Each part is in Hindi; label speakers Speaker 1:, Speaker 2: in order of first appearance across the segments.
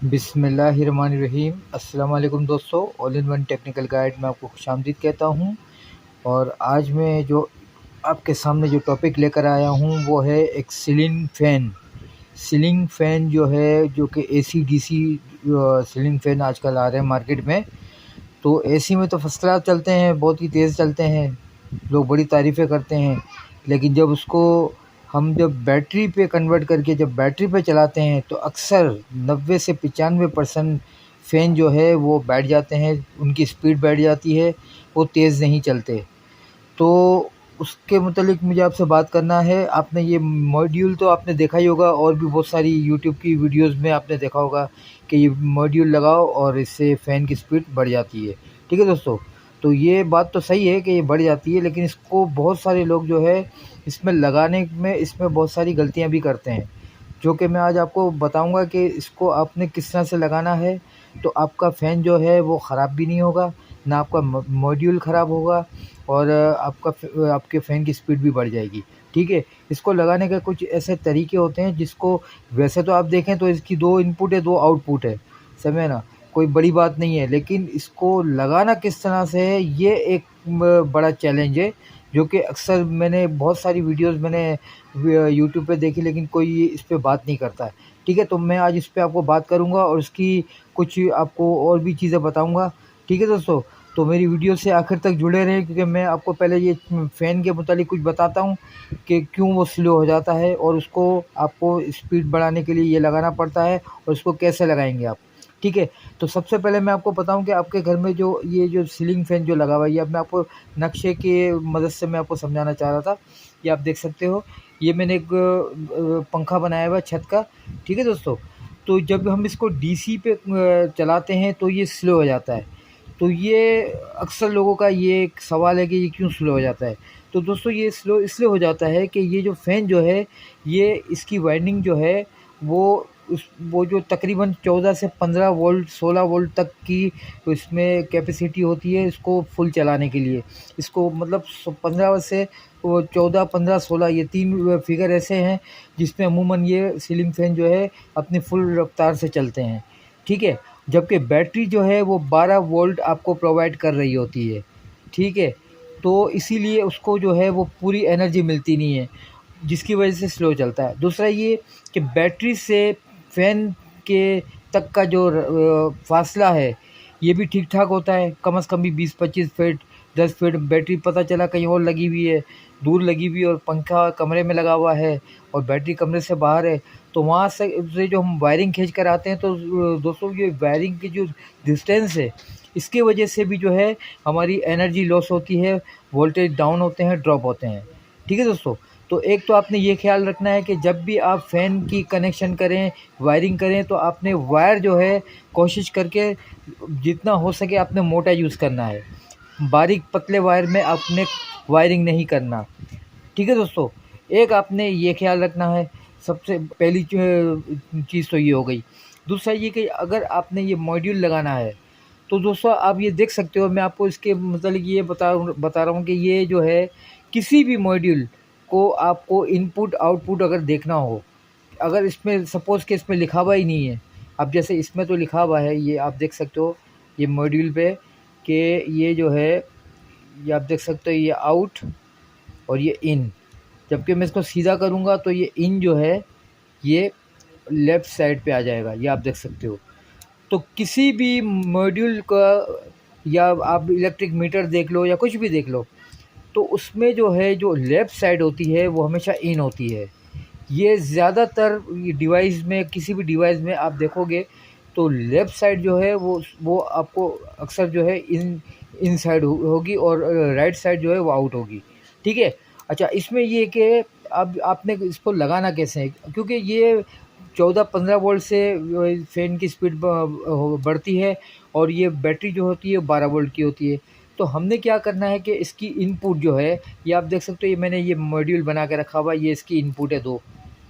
Speaker 1: बिस्मिल्लाहिर्रहमानिर्रहीम। अस्सलाम वालेकुम दोस्तों, all in one technical guide में आपको खुशामदीद कहता हूँ। और आज मैं जो आपके सामने जो टॉपिक लेकर आया हूँ वो है एक सीलिंग फ़ैन। सीलिंग फ़ैन जो है, जो कि एसी डीसी सीलिंग फ़ैन आजकल आ रहे हैं मार्केट में। तो एसी में तो फर्स्ट क्लास चलते हैं, बहुत ही तेज़ चलते हैं, लोग बड़ी तारीफ़ें करते हैं। लेकिन जब उसको हम जब बैटरी पे कन्वर्ट करके जब बैटरी पे चलाते हैं तो अक्सर 90 से 95% फ़ैन जो है वो बैठ जाते हैं, उनकी स्पीड बैठ जाती है, वो तेज़ नहीं चलते। तो उसके मुतालिक मुझे आपसे बात करना है। आपने ये मॉड्यूल तो आपने देखा ही होगा, और भी बहुत सारी यूट्यूब की वीडियोस में आपने देखा होगा कि ये मॉड्यूल लगाओ और इससे फ़ैन की स्पीड बढ़ जाती है। ठीक है दोस्तों, तो ये बात तो सही है कि ये बढ़ जाती है, लेकिन इसको बहुत सारे लोग जो है इसमें लगाने में इसमें बहुत सारी गलतियाँ भी करते हैं, जो कि मैं आज आपको बताऊंगा कि इसको आपने किस तरह से लगाना है। तो आपका फ़ैन जो है वो ख़राब भी नहीं होगा, ना आपका मॉड्यूल ख़राब होगा, और आपके फ़ैन की स्पीड भी बढ़ जाएगी। ठीक है, इसको लगाने के कुछ ऐसे तरीके होते हैं जिसको, वैसे तो आप देखें तो इसकी 2 इनपुट है, 2 आउटपुट है, समझे ना, कोई बड़ी बात नहीं है। लेकिन इसको लगाना किस तरह से है, ये एक बड़ा चैलेंज है, जो कि अक्सर मैंने बहुत सारी वीडियोस मैंने यूट्यूब पे देखी, लेकिन कोई इस पे बात नहीं करता है। ठीक है, तो मैं आज इस पे आपको बात करूँगा और उसकी कुछ आपको और भी चीज़ें बताऊँगा। ठीक है दोस्तों, तो मेरी वीडियो से आखिर तक जुड़े रहें, क्योंकि मैं आपको पहले ये फ़ैन के मुतालिक कुछ बताता हूँ कि क्यों वो स्लो हो जाता है, और उसको आपको स्पीड बढ़ाने के लिए ये लगाना पड़ता है, और उसको कैसे लगाएंगे आप। ठीक है, तो सबसे पहले मैं आपको बताऊं कि आपके घर में जो ये जो सीलिंग फ़ैन जो लगा हुआ है, ये अब मैं आपको नक्शे की मदद से मैं आपको समझाना चाह रहा था। ये आप देख सकते हो, ये मैंने एक पंखा बनाया हुआ है छत का। ठीक है दोस्तों, तो जब हम इसको डीसी पे चलाते हैं तो ये स्लो हो जाता है। तो ये अक्सर लोगों का ये एक सवाल है कि ये क्यों स्लो हो जाता है। तो दोस्तों, ये स्लो इसलिए हो जाता है कि ये जो फ़ैन जो है, ये इसकी वाइंडिंग जो है वो वो जो तकरीबन 14 से 15 वोल्ट 16 वोल्ट तक की इसमें कैपेसिटी होती है इसको फुल चलाने के लिए। इसको मतलब 15 से वो 14, 15, 16, ये 3 फिगर ऐसे हैं जिसमें अमूमन ये सीलिंग फ़ैन जो है अपनी फुल रफ्तार से चलते हैं। ठीक है, जबकि बैटरी जो है वो 12 वोल्ट आपको प्रोवाइड कर रही होती है। ठीक है, तो इसीलिए उसको जो है वो पूरी एनर्जी मिलती नहीं है, जिसकी वजह से स्लो चलता है। दूसरा ये कि बैटरी से फ़ैन के तक का जो फासला है, ये भी ठीक ठाक होता है, कम से कम भी 20-25 फीट, 10 फीट बैटरी पता चला कहीं और लगी हुई है, दूर लगी हुई है, और पंखा कमरे में लगा हुआ है और बैटरी कमरे से बाहर है। तो वहाँ से जो हम वायरिंग खींच कर आते हैं, तो दोस्तों ये वायरिंग की जो डिस्टेंस है, इसकी वजह से भी जो है हमारी एनर्जी लॉस होती है, वोल्टेज डाउन होते हैं, ड्रॉप होते हैं। ठीक है दोस्तों, तो एक तो आपने ये ख्याल रखना है कि जब भी आप फ़ैन की कनेक्शन करें, वायरिंग करें, तो आपने वायर जो है कोशिश करके जितना हो सके आपने मोटा यूज़ करना है, बारीक पतले वायर में आपने वायरिंग नहीं करना। ठीक है दोस्तों, एक आपने ये ख्याल रखना है। सबसे पहली चीज़ तो ये हो गई। दूसरा ये कि अगर आपने ये मॉड्यूल लगाना है, तो दोस्तों आप ये देख सकते हो, मैं आपको इसके मतलब ये बता रहा हूँ कि ये जो है, किसी भी मॉड्यूल को आपको इनपुट आउटपुट अगर देखना हो, अगर इसमें सपोज़ कि इसमें लिखा हुआ ही नहीं है, अब जैसे इसमें तो लिखा हुआ है, ये आप देख सकते हो ये मॉड्यूल पे, कि ये जो है, ये आप देख सकते हो, ये आउट और ये इन। जबकि मैं इसको सीधा करूँगा तो ये इन जो है ये लेफ़्ट साइड पे आ जाएगा, ये आप देख सकते हो। तो किसी भी मॉड्यूल का, या आप इलेक्ट्रिक मीटर देख लो या कुछ भी देख लो, तो उसमें जो है जो लेफ़्ट साइड होती है वो हमेशा इन होती है। ये ज़्यादातर ये डिवाइस में, किसी भी डिवाइस में आप देखोगे तो लेफ़्ट साइड जो है वो आपको अक्सर जो है इन साइड होगी, और राइट साइड जो है वो आउट होगी। ठीक है, अच्छा, इसमें ये कि अब आपने इसको लगाना कैसे है, क्योंकि ये 14-15 वोल्ट से फ़ैन की स्पीड बढ़ती है, और ये बैटरी जो होती है 12 वोल्ट की होती है। तो हमने क्या करना है कि इसकी इनपुट जो है, ये आप देख सकते हो, ये मैंने ये मॉड्यूल बना के रखा हुआ है, ये इसकी इनपुट है 2।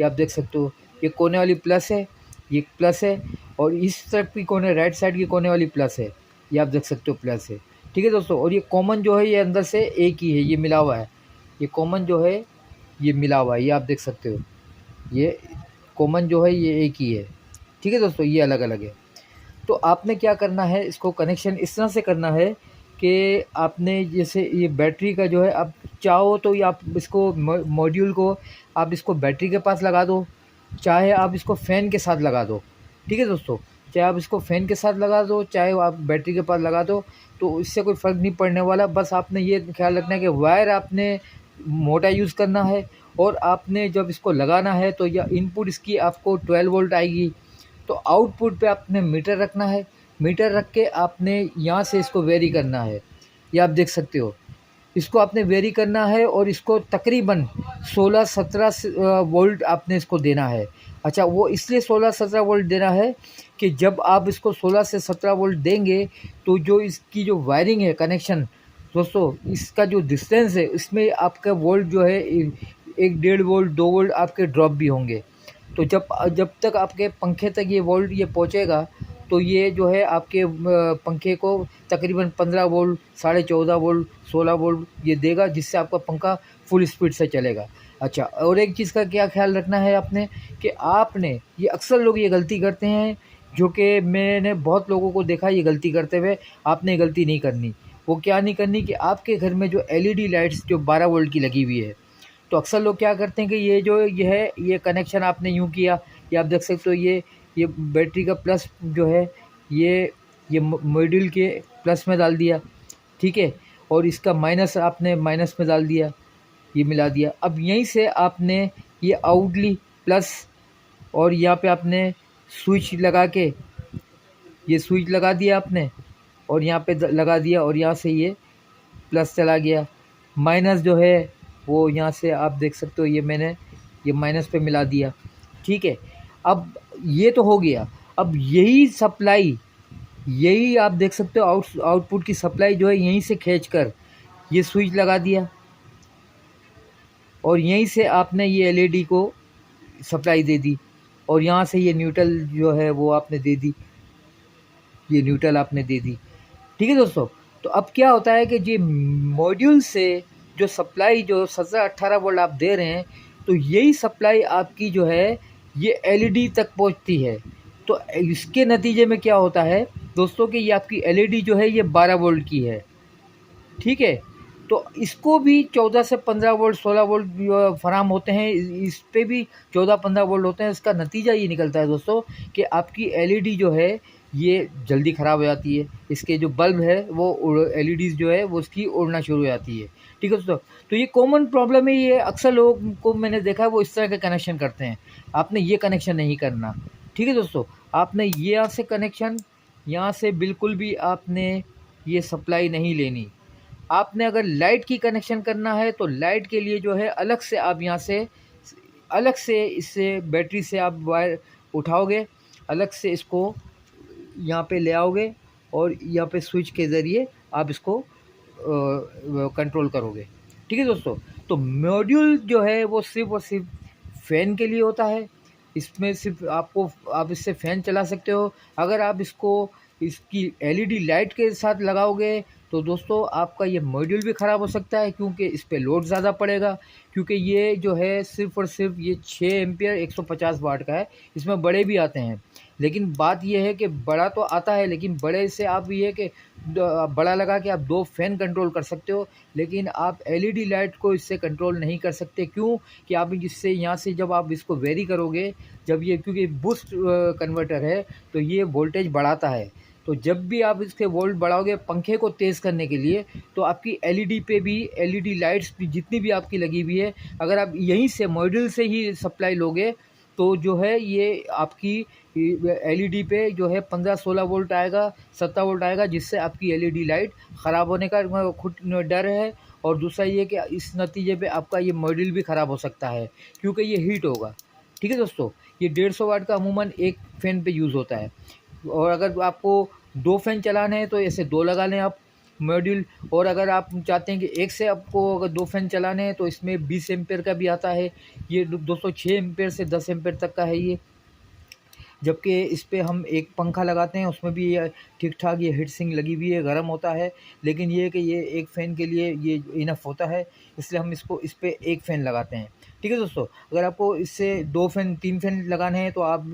Speaker 1: ये आप देख सकते हो, ये कोने वाली प्लस है, ये प्लस है, और इस तरफ की कोने, राइट साइड की कोने वाली प्लस है, ये आप देख सकते हो प्लस है। ठीक है दोस्तों, और ये कॉमन जो है ये अंदर से एक ही है, ये मिला हुआ है, ये कॉमन जो है ये मिला हुआ है, ये आप देख सकते हो, ये कॉमन जो है ये एक ही है। ठीक है दोस्तों, ये अलग अलग है। तो आपने क्या करना है, इसको कनेक्शन इस तरह से करना है कि आपने जैसे ये बैटरी का जो है, आप चाहो तो ये आप इसको मॉड्यूल को आप इसको बैटरी के पास लगा दो, चाहे आप इसको फ़ैन के साथ लगा दो। ठीक है दोस्तों, चाहे आप इसको फ़ैन के साथ लगा दो, चाहे आप बैटरी के पास लगा दो, तो इससे कोई फ़र्क नहीं पड़ने वाला। बस आपने ये ख्याल रखना है कि वायर आपने मोटा यूज़ करना है, और आपने जब इसको लगाना है तो यह इनपुट इसकी आपको 12 वोल्ट आएगी, तो आउटपुट पे आपने मीटर रखना है। मीटर रख के आपने यहाँ से इसको वेरी करना है, ये आप देख सकते हो। इसको आपने वेरी करना है और इसको तकरीबन 16-17 वोल्ट आपने इसको देना है। अच्छा, वो इसलिए 16-17 वोल्ट देना है कि जब आप इसको 16 से 17 वोल्ट देंगे तो जो इसकी जो वायरिंग है, कनेक्शन दोस्तों, इसका जो डिस्टेंस है इसमें आपका वोल्ट जो है 1-1.5 वोल्ट 2 वोल्ट आपके ड्रॉप भी होंगे। तो जब जब तक आपके पंखे तक ये वोल्ट ये पहुँचेगा तो ये जो है आपके पंखे को तकरीबन 15 वोल्ट, 14.5 वोल्ट, 16 वोल्ट ये देगा, जिससे आपका पंखा फुल स्पीड से चलेगा। अच्छा, और एक चीज़ का क्या ख्याल रखना है आपने कि आपने ये अक्सर लोग ये गलती करते हैं, जो कि मैंने बहुत लोगों को देखा ये गलती करते हुए। आपने ये गलती नहीं करनी। वो क्या नहीं करनी कि आपके घर में जो एलईडी लाइट्स जो 12 वोल्ट की लगी हुई है, तो अक्सर लोग क्या करते हैं कि ये जो ये है, ये कनेक्शन आपने यूँ किया, ये आप देख सकते हो, ये बैटरी का प्लस जो है ये मॉड्यूल के प्लस में डाल दिया, ठीक है, और इसका माइनस आपने माइनस में डाल दिया, ये मिला दिया। अब यहीं से आपने ये आउटली प्लस, और यहाँ पे आपने स्विच लगा के ये स्विच लगा दिया आपने, और यहाँ पे लगा दिया, और यहाँ से ये प्लस चला गया। माइनस जो है वो यहाँ से आप देख सकते हो, ये मैंने ये माइनस पे मिला दिया, ठीक है। अब ये तो हो गया। अब यही सप्लाई, यही आप देख सकते हो आउटपुट की सप्लाई जो है यहीं से खींच कर ये स्विच लगा दिया, और यहीं से आपने ये एलईडी को सप्लाई दे दी, और यहाँ से ये न्यूट्रल जो है वो आपने दे दी, ये न्यूट्रल आपने दे दी। ठीक है दोस्तों, तो अब क्या होता है कि ये मॉड्यूल से जो सप्लाई जो 17-18 वोल्ट आप दे रहे हैं, तो यही सप्लाई आपकी जो है ये एलईडी तक पहुंचती है। तो इसके नतीजे में क्या होता है दोस्तों कि ये आपकी एलईडी जो है ये 12 वोल्ट की है, ठीक है। तो इसको भी 14 से 15 वोल्ट 16 वोल्ट फराहम होते हैं, इस पे भी 14-15 वोल्ट होते हैं। इसका नतीजा ये निकलता है दोस्तों कि आपकी एलईडी जो है ये जल्दी ख़राब हो जाती है। इसके जो बल्ब है वो एलईडीज़ जो है वो उसकी उड़ना शुरू हो जाती है, ठीक है दोस्तों। तो ये कॉमन प्रॉब्लम है, ये अक्सर लोगों को मैंने देखा है वो इस तरह के कनेक्शन करते हैं। आपने ये कनेक्शन नहीं करना, ठीक है दोस्तों। आपने ये यहाँ से कनेक्शन, यहाँ से बिल्कुल भी आपने ये सप्लाई नहीं लेनी। आपने अगर लाइट की कनेक्शन करना है तो लाइट के लिए जो है अलग से आप यहाँ से अलग से इससे बैटरी से आप वायर उठाओगे, अलग से इसको यहाँ पे ले आओगे, और यहाँ पे स्विच के ज़रिए आप इसको कंट्रोल करोगे, ठीक है दोस्तों। तो मॉड्यूल जो है वो सिर्फ़ और सिर्फ फ़ैन के लिए होता है। इसमें सिर्फ आप इससे फ़ैन चला सकते हो। अगर आप इसको इसकी एलईडी लाइट के साथ लगाओगे तो दोस्तों आपका ये मॉड्यूल भी ख़राब हो सकता है, क्योंकि इस पे लोड ज़्यादा पड़ेगा। क्योंकि ये जो है सिर्फ़ और सिर्फ ये 6 एम्पियर 150 वाट का है। इसमें बड़े भी आते हैं, लेकिन बात यह है कि बड़ा तो आता है, लेकिन बड़े से आप ये है कि बड़ा लगा के आप 2 फ़ैन कंट्रोल कर सकते हो, लेकिन आप एलईडी लाइट को इससे कंट्रोल नहीं कर सकते। क्यों कि आप इससे यहाँ से जब आप इसको वेरी करोगे, जब ये क्योंकि बूस्ट कन्वर्टर है तो ये वोल्टेज बढ़ाता है। तो जब भी आप इसके वोल्ट बढ़ाओगे पंखे को तेज़ करने के लिए, तो आपकी एलईडी पे भी, एलईडी लाइट्स भी जितनी भी आपकी लगी हुई है, अगर आप यहीं से मॉड्यूल से ही सप्लाई लोगे तो जो है ये आपकी एलईडी पे जो है 15-16 वोल्ट आएगा, 17 वोल्ट आएगा, जिससे आपकी एलईडी लाइट ख़राब होने का खुद डर है। और दूसरा ये कि इस नतीजे पे आपका ये मॉड्यूल भी ख़राब हो सकता है, क्योंकि ये हीट होगा, ठीक है दोस्तों। ये 150 वाट का अमूमन एक फ़ैन पे यूज़ होता है, और अगर आपको 2 फ़ैन चलाने हैं तो ऐसे 2 लगा लें आप मॉड्यूल। और अगर आप चाहते हैं कि एक से आपको अगर 2 फ़ैन चलाने हैं तो इसमें 20 एम्पेयर का भी आता है। ये दोस्तों 6 एम्पेयर से 10 एम्पेयर तक का है ये जबकि इस पे हम एक पंखा लगाते हैं, उसमें भी ये ठीक ठाक ये हीट सिंक लगी हुई है, गर्म होता है। लेकिन ये है कि ये एक फ़ैन के लिए ये इनफ होता है, इसलिए हम इसको इस पे एक फ़ैन लगाते हैं। ठीक है दोस्तों, अगर आपको इससे 2 फ़ैन 3 फ़ैन लगाने हैं तो आप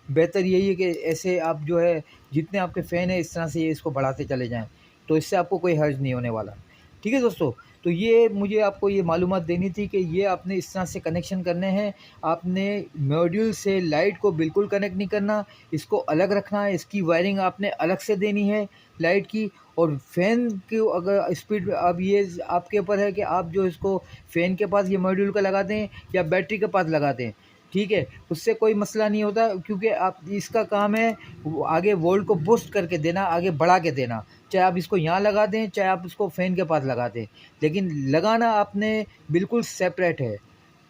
Speaker 1: बेहतर यही है कि ऐसे आप जो है जितने आपके फ़ैन हैं इस तरह से ये इसको बढ़ाते चले जाएँ, तो इससे आपको कोई हर्ज नहीं होने वाला। ठीक है दोस्तों, तो ये मुझे आपको ये मालूमात देनी थी कि ये आपने इस तरह से कनेक्शन करने हैं। आपने मॉड्यूल से लाइट को बिल्कुल कनेक्ट नहीं करना, इसको अलग रखना है, इसकी वायरिंग आपने अलग से देनी है लाइट की। और फ़ैन की अगर स्पीड, अब ये आपके ऊपर है कि आप जो इसको फ़ैन के पास ये मॉड्यूल का लगा दें या बैटरी के पास लगा दें। ठीक है, उससे कोई मसला नहीं होता, क्योंकि आप इसका काम है वो आगे वोल्ट को बूस्ट करके देना, आगे बढ़ा के देना। चाहे आप इसको यहाँ लगा दें, चाहे आप इसको फ़ैन के पास लगा दें, लेकिन लगाना आपने बिल्कुल सेपरेट है।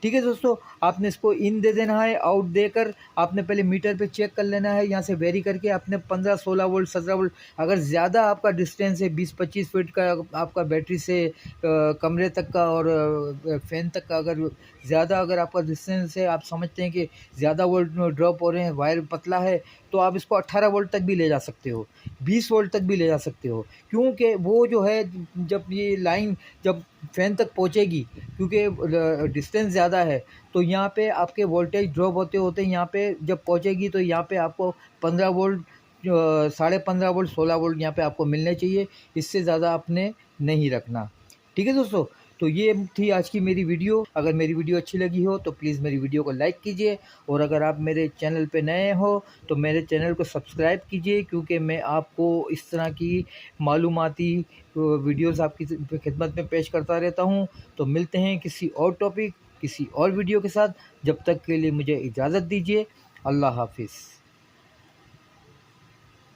Speaker 1: ठीक है दोस्तों, आपने इसको इन दे देना है, आउट देकर आपने पहले मीटर पे चेक कर लेना है, यहाँ से वेरी करके आपने 15-16 वोल्ट 17 वोल्ट, अगर ज़्यादा आपका डिस्टेंस है 20-25 फीट का आपका बैटरी से कमरे तक का और फ़ैन तक का, अगर ज़्यादा अगर आपका डिस्टेंस है, आप समझते हैं कि ज़्यादा वोल्ट ड्रॉप हो रहे हैं, वायर पतला है, तो आप इसको 18 वोल्ट तक भी ले जा सकते हो, 20 वोल्ट तक भी ले जा सकते हो। क्योंकि वो जो है जब ये लाइन जब फ़ैन तक पहुँचेगी, क्योंकि डिस्टेंस ज़्यादा है, तो यहाँ पे आपके वोल्टेज ड्रॉप होते-होते यहाँ पे जब पहुँचेगी तो यहाँ पे आपको 15 वोल्ट, साढ़े 15 वोल्ट, 16 वोल्ट यहाँ पे आपको मिलने चाहिए, इससे ज़्यादा आपने नहीं रखना। ठीक है दोस्तों, तो ये थी आज की मेरी वीडियो। अगर मेरी वीडियो अच्छी लगी हो तो प्लीज़ मेरी वीडियो को लाइक कीजिए, और अगर आप मेरे चैनल पे नए हो तो मेरे चैनल को सब्सक्राइब कीजिए, क्योंकि मैं आपको इस तरह की मालूमाती वीडियोज़ आपकी खिदमत में पेश करता रहता हूँ। तो मिलते हैं किसी और टॉपिक, किसी और वीडियो के साथ। जब तक के लिए मुझे इजाज़त दीजिए। अल्लाह हाफ़िज़।